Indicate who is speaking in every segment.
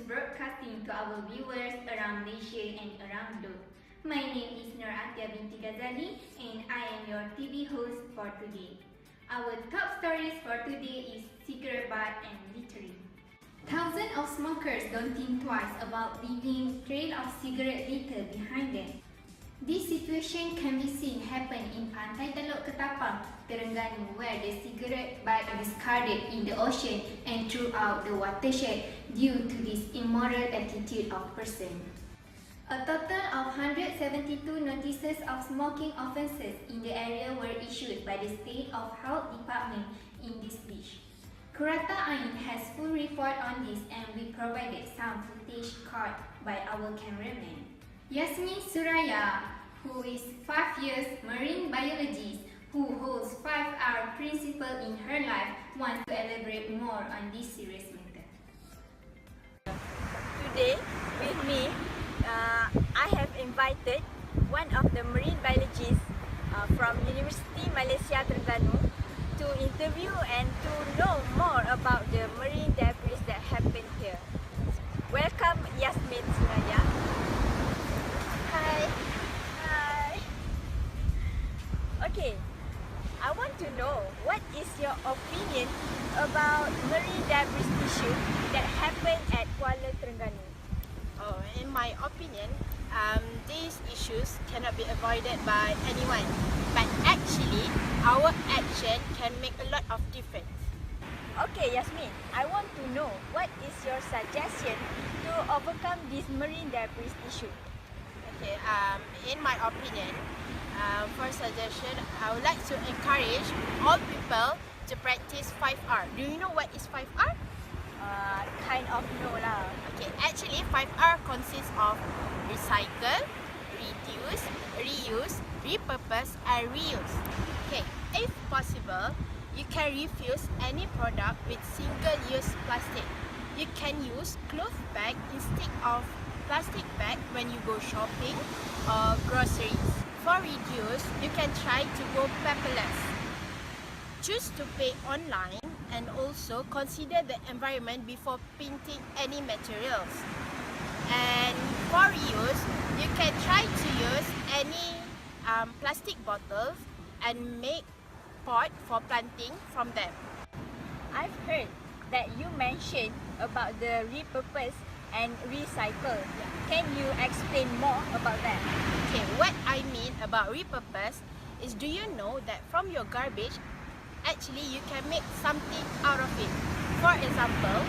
Speaker 1: broadcasting to our viewers around Malaysia and around the globe. My name is Nur Atia binti Ghazali and I am your TV host for today. Our top stories for today is cigarette butt and littering. Thousands of smokers don't think twice about leaving trail of cigarette litter behind them. This situation can be seen happen in Pantai Teluk Ketapang, Terengganu, where the cigarette butt is discarded in the ocean and throughout the watershed due to this immoral attitude of person. A total of 172 notices of smoking offences in the area were issued by the State of Health Department in this beach. Kurata Ain has full report on this and we provided some footage caught by our cameraman. Yasmin Suraya, who is 5 years marine biologist who holds 5R principle in her life, wants to elaborate more on this serious matter.
Speaker 2: Today, with me, I have invited one of the marine biologists from University Malaysia Terengganu to interview and to know more about the marine debris that happened here. Welcome, Yasmin Suraya. Hi. Hi. Okay, I want to know what is your opinion about marine debris issue that happened at Kuala Terengganu.
Speaker 3: In my opinion, these issues cannot be avoided by anyone. But actually, our action can make a lot of difference.
Speaker 2: Okay, Yasmin, I want to know what is your suggestion to overcome this marine debris issue.
Speaker 3: Okay, in my opinion, for suggestion, I would like to encourage all people to practice 5R. Do you know what is 5R?
Speaker 2: Kind of no lah.
Speaker 3: Okay, actually 5R consists of recycle, reduce, reuse, repurpose and reuse. Okay, if possible, you can refuse any product with single-use plastic. You can use cloth bag instead of plastic bag when you go shopping or groceries. For reduce, you can try to go paperless. Choose to pay online and also consider the environment before printing any materials. And for reuse, you can try to use any plastic bottles and make pot for planting from them.
Speaker 2: I've heard that you mentioned about the repurpose and recycle. Can you explain more about that?
Speaker 3: Okay, what I mean about repurpose is, do you know that from your garbage, actually you can make something out of it. For example,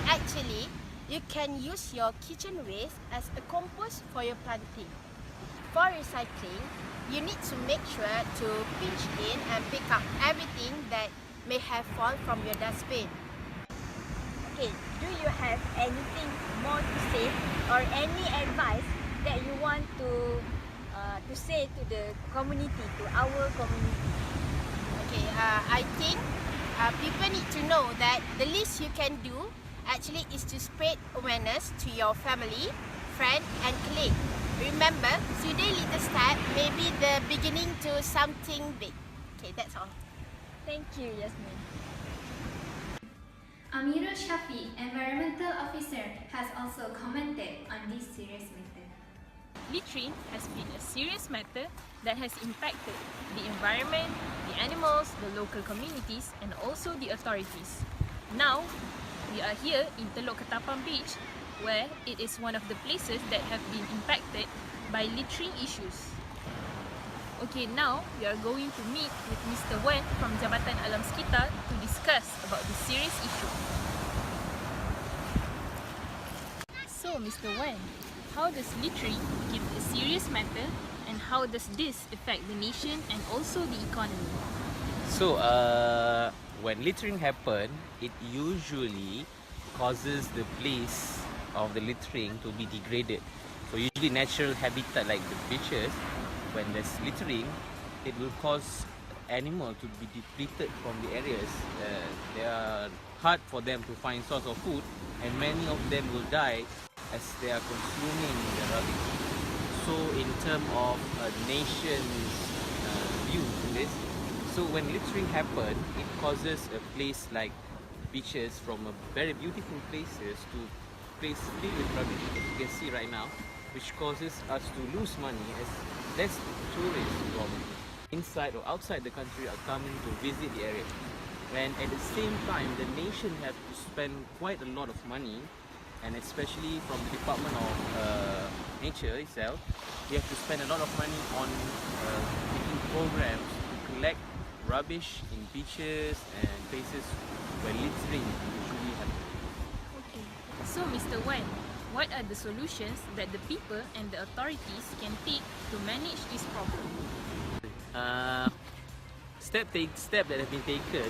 Speaker 3: actually you can use your kitchen waste as a compost for your planting. For recycling, you need to make sure to pinch in and pick up everything that may have fallen from your dustbin.
Speaker 2: Okay, do you have anything more to say or any advice that you want to say to the community, to our community?
Speaker 3: Okay, I think people need to know that the least you can do actually is to spread awareness to your family, friend and colleague. Remember, today little step may be the beginning to something big. Okay, that's all.
Speaker 2: Thank you, Yasmin.
Speaker 1: Amirul Shafi, Environmental Officer, has also commented on this serious matter.
Speaker 4: Littering has been a serious matter that has impacted the environment, the animals, the local communities and also the authorities. Now, we are here in Teluk Ketapang Beach, where it is one of the places that have been impacted by littering issues. Okay, now we are going to meet with Mr. Wen from Jabatan Alam Sekitar to discuss about this serious issue. So, Mr. Wen, how does littering become a serious matter and how does this affect the nation and also the economy?
Speaker 5: So, when littering happens, it usually causes the place of the littering to be degraded. So, usually natural habitat like the beaches, when there's littering, it will cause animals to be depleted from the areas. They are hard for them to find source of food and many of them will die as they are consuming the rubbish. So in terms of a nation's view to this, so when littering happens, it causes a place like beaches from a very beautiful places to place filled with rubbish, as you can see right now, which causes us to lose money as less tourists from inside or outside the country are coming to visit the area. When at the same time, the nation have to spend quite a lot of money, and especially from the Department of Nature itself, we have to spend a lot of money on making programs to collect rubbish in beaches and places where littering usually happens.
Speaker 4: Okay. So, Mr. Wan, what are the solutions that the people and the authorities can take to manage this problem?
Speaker 5: Step that have been taken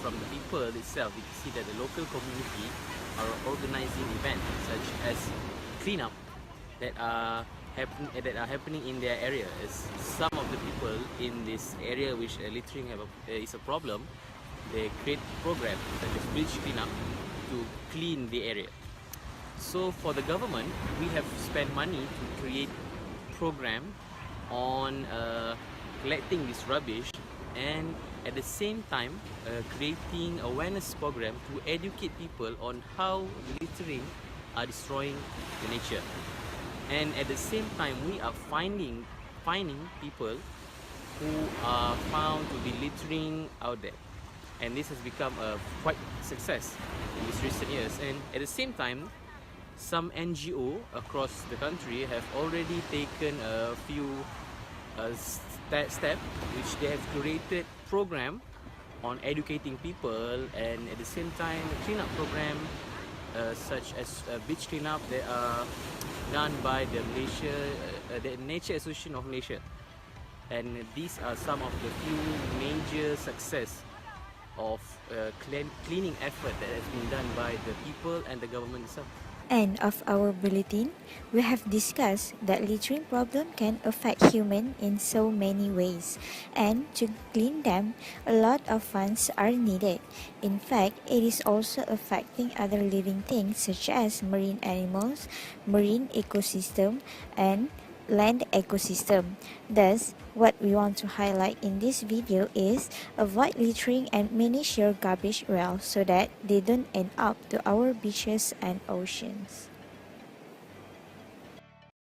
Speaker 5: from the people itself. You can see that the local community are organizing events such as cleanup that are happening in their area. As some of the people in this area which littering is a problem, they create programs such as beach cleanup to clean the area. So for the government, we have spent money to create program on collecting this rubbish, and at the same time creating awareness program to educate people on how littering are destroying the nature. And at the same time, we are finding people who are found to be littering out there, and this has become a quite success in these recent years. And at the same time, some NGO across the country have already taken a few steps, which they have created program on educating people, and at the same time cleanup program such as beach cleanup that are done by the Nature Association of Malaysia. And these are some of the few major success of cleaning effort that has been done by the people and the government itself.
Speaker 2: End of our bulletin, we have discussed that littering problem can affect human in so many ways, and to clean them, a lot of funds are needed. In fact, it is also affecting other living things such as marine animals, marine ecosystem, and land ecosystem. Thus, what we want to highlight in this video is avoid littering and manage your garbage well so that they don't end up to our beaches and oceans.